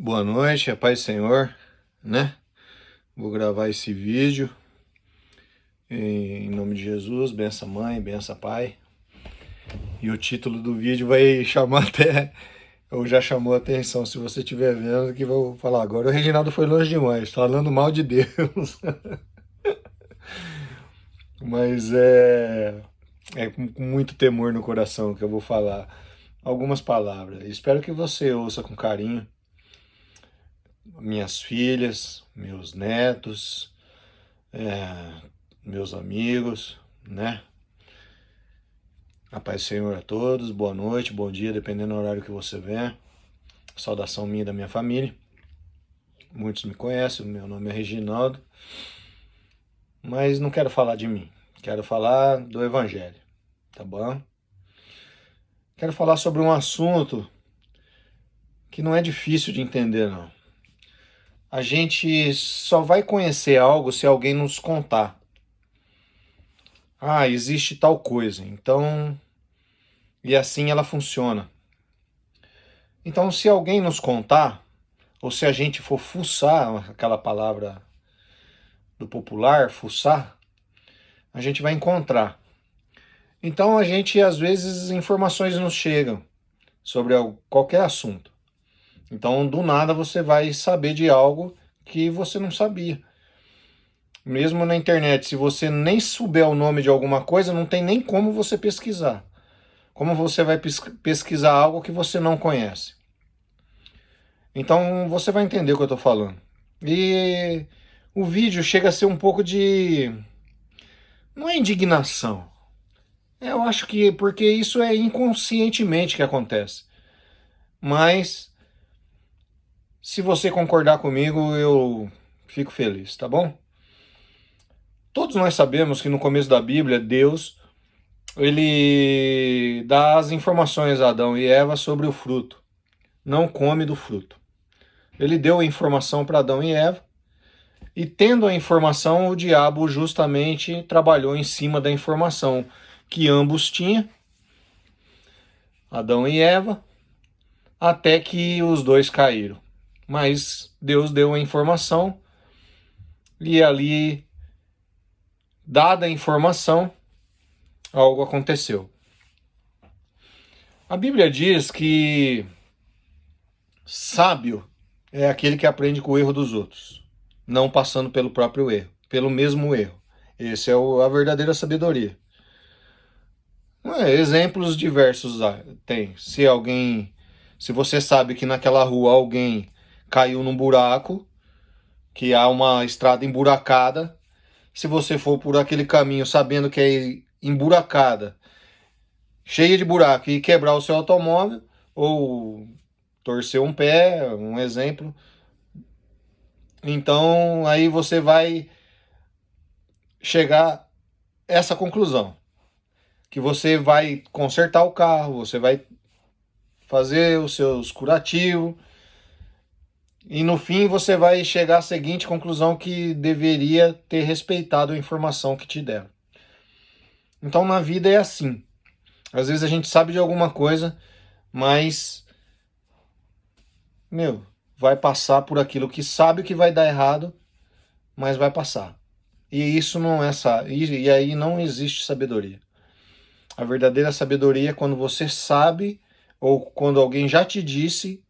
Boa noite, a paz do Senhor, né? Vou gravar esse vídeo em nome de Jesus, benção mãe, benção pai. E o título do vídeo vai chamar até, ou já chamou a atenção, se você estiver vendo, que vou falar agora. O Reginaldo foi longe demais, falando mal de Deus. Mas é com muito temor no coração que eu vou falar algumas palavras. Espero que você ouça com carinho. Minhas filhas, meus netos, meus amigos, né? A paz do Senhor a todos, boa noite, bom dia, dependendo do horário que você vem. Saudação minha e da minha família. Muitos me conhecem, meu nome é Reginaldo. Mas não quero falar de mim, quero falar do Evangelho, tá bom? Quero falar sobre um assunto que não é difícil de entender, não. A gente só vai conhecer algo se alguém nos contar. Ah, existe tal coisa, então... E assim ela funciona. Então, se alguém nos contar, ou se a gente for fuçar, aquela palavra do popular, fuçar, a gente vai encontrar. Então, às vezes, informações nos chegam sobre qualquer assunto. Então, do nada, você vai saber de algo que você não sabia. Mesmo na internet, se você nem souber o nome de alguma coisa, não tem nem como você pesquisar. Como você vai pesquisar algo que você não conhece? Então você vai entender o que eu estou falando. E o vídeo chega a ser um pouco de... Não é indignação. Eu acho que porque isso é inconscientemente que acontece. Mas se você concordar comigo, eu fico feliz, tá bom? Todos nós sabemos que no começo da Bíblia, Deus... ele dá as informações a Adão e Eva sobre o fruto. Não come do fruto. Ele deu a informação para Adão e Eva, e tendo a informação, o diabo justamente trabalhou em cima da informação que ambos tinham, Adão e Eva, até que os dois caíram. Mas Deus deu a informação, e ali, dada a informação, algo aconteceu. A Bíblia diz que sábio é aquele que aprende com o erro dos outros, não passando pelo próprio erro, pelo mesmo erro. Essa é a verdadeira sabedoria. Exemplos diversos tem. Se você sabe que naquela rua alguém caiu num buraco, que há uma estrada emburacada, se você for por aquele caminho sabendo que é emburacada, cheia de buraco, e quebrar o seu automóvel, ou torcer um pé, um exemplo, então aí você vai chegar a essa conclusão, que você vai consertar o carro, você vai fazer os seus curativos, e no fim você vai chegar à seguinte conclusão, que deveria ter respeitado a informação que te deram. Então na vida é assim. Às vezes a gente sabe de alguma coisa, mas vai passar por aquilo que sabe que vai dar errado, mas vai passar. E isso não é e aí não existe sabedoria. A verdadeira sabedoria é quando você sabe, ou quando alguém já te disse,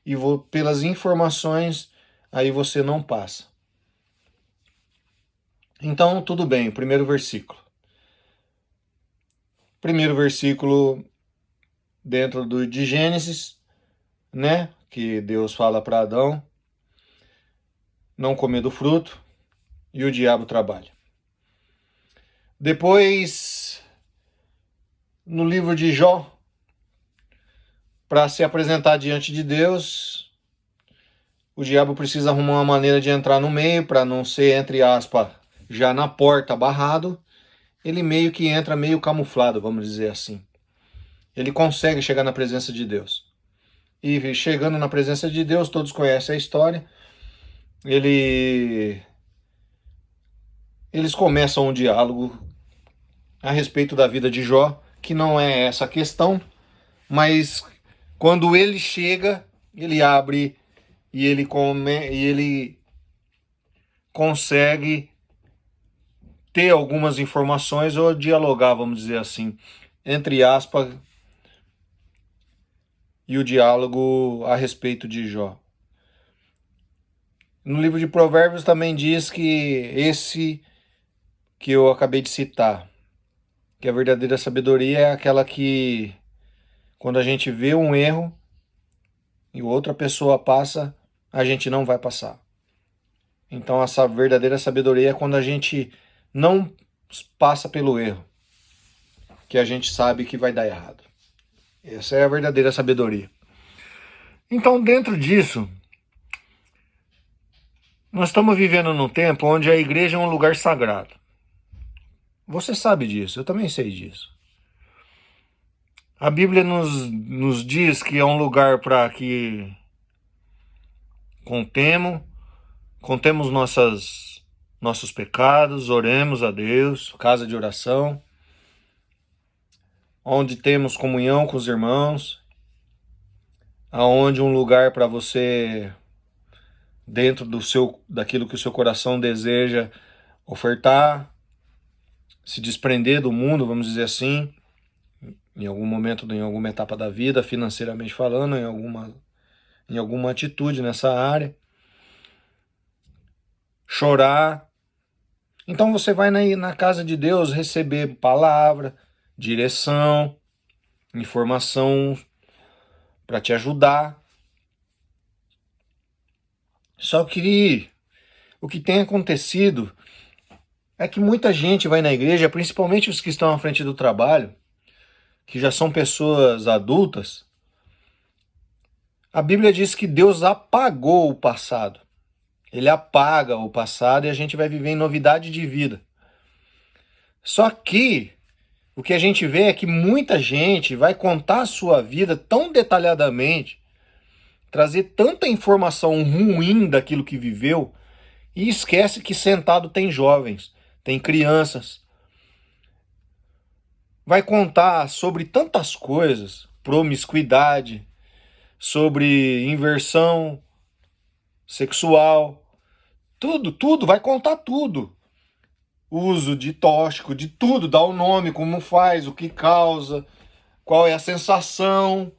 e pelas informações, aí você não passa. Então, tudo bem, primeiro versículo. Primeiro versículo dentro de Gênesis, né? Que Deus fala para Adão não comer do fruto, e o diabo trabalha. Depois, no livro de Jó, para se apresentar diante de Deus, o diabo precisa arrumar uma maneira de entrar no meio, para não ser, entre aspas, já na porta barrado. Ele meio que entra meio camuflado, vamos dizer assim. Ele consegue chegar na presença de Deus. E chegando na presença de Deus, todos conhecem a história, eles começam um diálogo a respeito da vida de Jó, que não é essa a questão, mas quando ele chega, ele abre e ele consegue ter algumas informações ou dialogar, vamos dizer assim, entre aspas, e o diálogo a respeito de Jó. No livro de Provérbios também diz que esse que eu acabei de citar, que a verdadeira sabedoria é aquela que, quando a gente vê um erro e outra pessoa passa, a gente não vai passar. Então essa verdadeira sabedoria é quando a gente não passa pelo erro, que a gente sabe que vai dar errado. Essa é a verdadeira sabedoria. Então, dentro disso, nós estamos vivendo num tempo onde a igreja é um lugar sagrado. Você sabe disso, eu também sei disso. A Bíblia nos diz que é um lugar para que contemos nossos pecados, oremos a Deus, casa de oração, onde temos comunhão com os irmãos, aonde um lugar para você, dentro daquilo que o seu coração deseja ofertar, se desprender do mundo, vamos dizer assim, em algum momento, em alguma etapa da vida, financeiramente falando, em alguma atitude nessa área. Chorar. Então você vai na casa de Deus receber palavra, direção, informação para te ajudar. Só que o que tem acontecido é que muita gente vai na igreja, principalmente os que estão à frente do trabalho, que já são pessoas adultas. A Bíblia diz que Deus apagou o passado. Ele apaga o passado e a gente vai viver em novidade de vida. Só que o que a gente vê é que muita gente vai contar a sua vida tão detalhadamente, trazer tanta informação ruim daquilo que viveu, e esquece que sentado tem jovens, tem crianças. Vai contar sobre tantas coisas, promiscuidade, sobre inversão sexual, tudo, vai contar tudo. Uso de tóxico, de tudo, dá o nome, como faz, o que causa, qual é a sensação.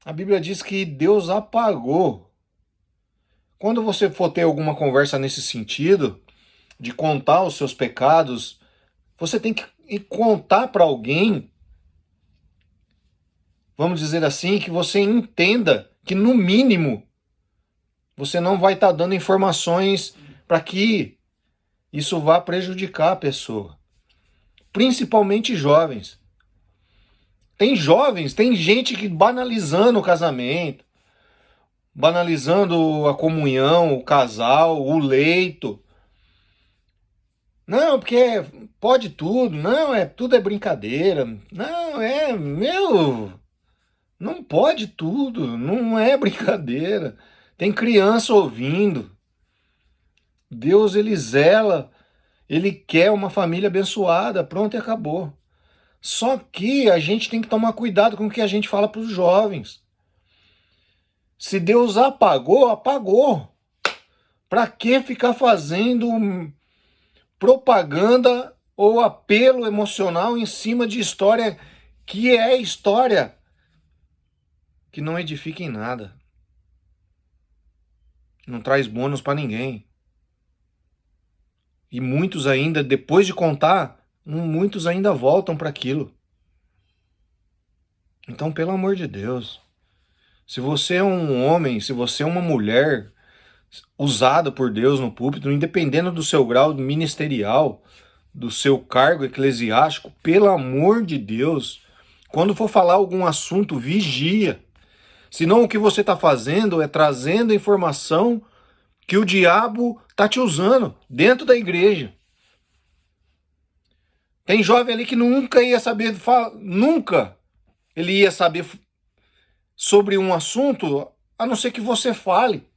A Bíblia diz que Deus apagou. Quando você for ter alguma conversa nesse sentido, de contar os seus pecados, você tem que contar para alguém, vamos dizer assim, que você entenda que no mínimo você não vai estar dando informações para que isso vá prejudicar a pessoa. Principalmente jovens. Tem gente que banalizando o casamento, banalizando a comunhão, o casal, o leito. Não, porque pode tudo. Não, tudo é brincadeira. Não, não pode tudo. Não é brincadeira. Tem criança ouvindo. Deus, ele zela. Ele quer uma família abençoada. Pronto, e acabou. Só que a gente tem que tomar cuidado com o que a gente fala para os jovens. Se Deus apagou, apagou. Para que ficar fazendo propaganda ou apelo emocional em cima de história que é história que não edifica em nada? Não traz bônus para ninguém. E muitos ainda, depois de contar, muitos ainda voltam para aquilo. Então, pelo amor de Deus, se você é um homem, se você é uma mulher usada por Deus no púlpito, independendo do seu grau ministerial, do seu cargo eclesiástico, pelo amor de Deus, quando for falar algum assunto, vigia. Senão o que você está fazendo é trazendo informação que o diabo está te usando dentro da igreja. Tem jovem ali que nunca ia saber, nunca ele ia saber sobre um assunto, a não ser que você fale.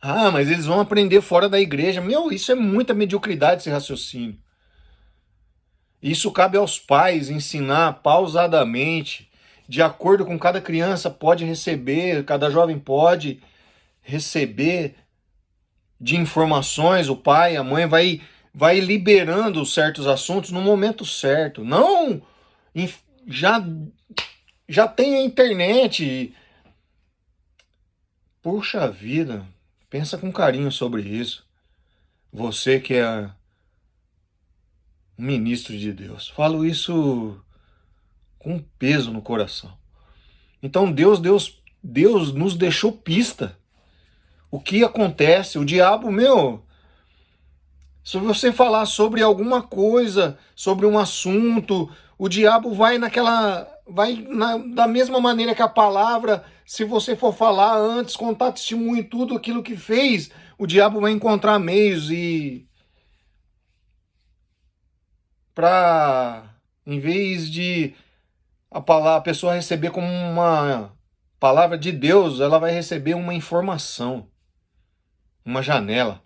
Ah, mas eles vão aprender fora da igreja. Isso é muita mediocridade, esse raciocínio. Isso cabe aos pais ensinar pausadamente, de acordo com cada criança pode receber, cada jovem pode receber de informações, o pai, a mãe vai liberando certos assuntos no momento certo. Não já já tem a internet. Puxa vida, pensa com carinho sobre isso. Você que é um ministro de Deus. Falo isso com peso no coração. Então Deus nos deixou pista. O que acontece? O diabo, se você falar sobre alguma coisa, sobre um assunto, o diabo da mesma maneira que a palavra, se você for falar antes, contar testemunho e tudo aquilo que fez, o diabo vai encontrar meios em vez de a pessoa receber como uma palavra de Deus, ela vai receber uma informação, uma janela.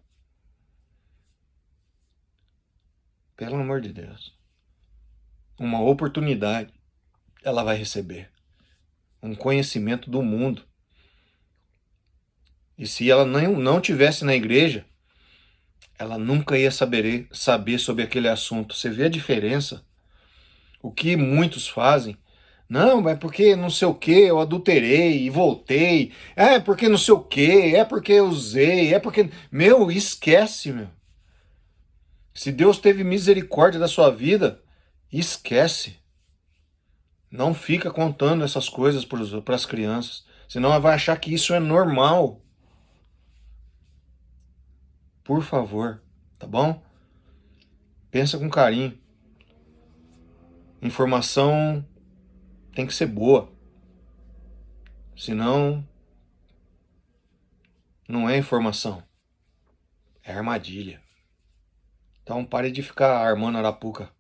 Pelo amor de Deus. Uma oportunidade ela vai receber. Um conhecimento do mundo. E se ela não tivesse na igreja, ela nunca ia saber sobre aquele assunto. Você vê a diferença? O que muitos fazem? Não, é porque não sei o que, eu adulterei e voltei. É porque não sei o que, é porque eu usei, é porque... esquece, Se Deus teve misericórdia da sua vida, esquece. Não fica contando essas coisas para as crianças. Senão ela vai achar que isso é normal. Por favor, tá bom? Pensa com carinho. Informação tem que ser boa. Senão, não é informação. É armadilha. Então pare de ficar armando arapuca.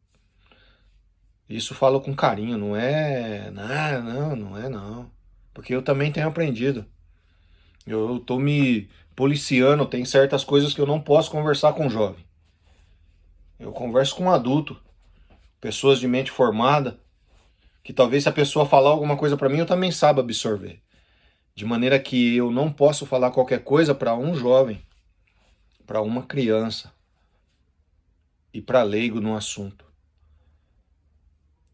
Isso falo com carinho, não é... Não é não. Porque eu também tenho aprendido. Eu tô me policiando, tem certas coisas que eu não posso conversar com jovem. Eu converso com um adulto, pessoas de mente formada, que talvez se a pessoa falar alguma coisa pra mim, eu também saiba absorver. De maneira que eu não posso falar qualquer coisa para um jovem, para uma criança e para leigo no assunto.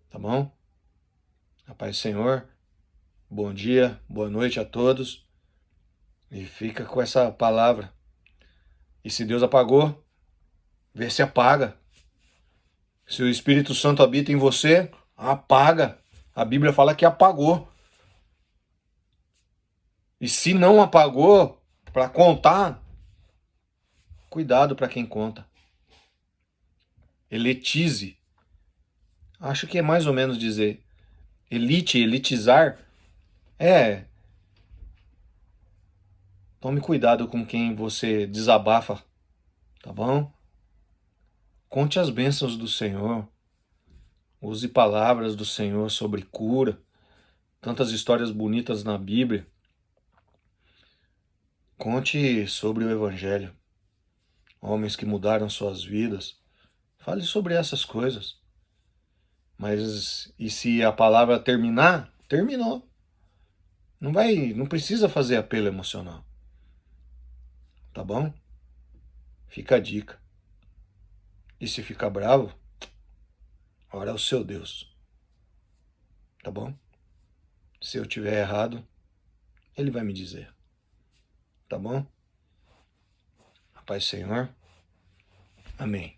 Tá bom? A paz do Senhor, bom dia, boa noite a todos. E fica com essa palavra. E se Deus apagou, vê se apaga. Se o Espírito Santo habita em você, apaga. A Bíblia fala que apagou. E se não apagou, para contar, cuidado para quem conta. Eletize. Acho que é mais ou menos dizer. Elitizar. Tome cuidado com quem você desabafa, tá bom? Conte as bênçãos do Senhor. Use palavras do Senhor sobre cura. Tantas histórias bonitas na Bíblia. Conte sobre o Evangelho. Homens que mudaram suas vidas. Fale sobre essas coisas. Mas e se a palavra terminar? Terminou. Não precisa fazer apelo emocional. Tá bom? Fica a dica. E se ficar bravo, ora ao seu Deus. Tá bom? Se eu tiver errado, ele vai me dizer. Tá bom? A paz do Senhor. Amém.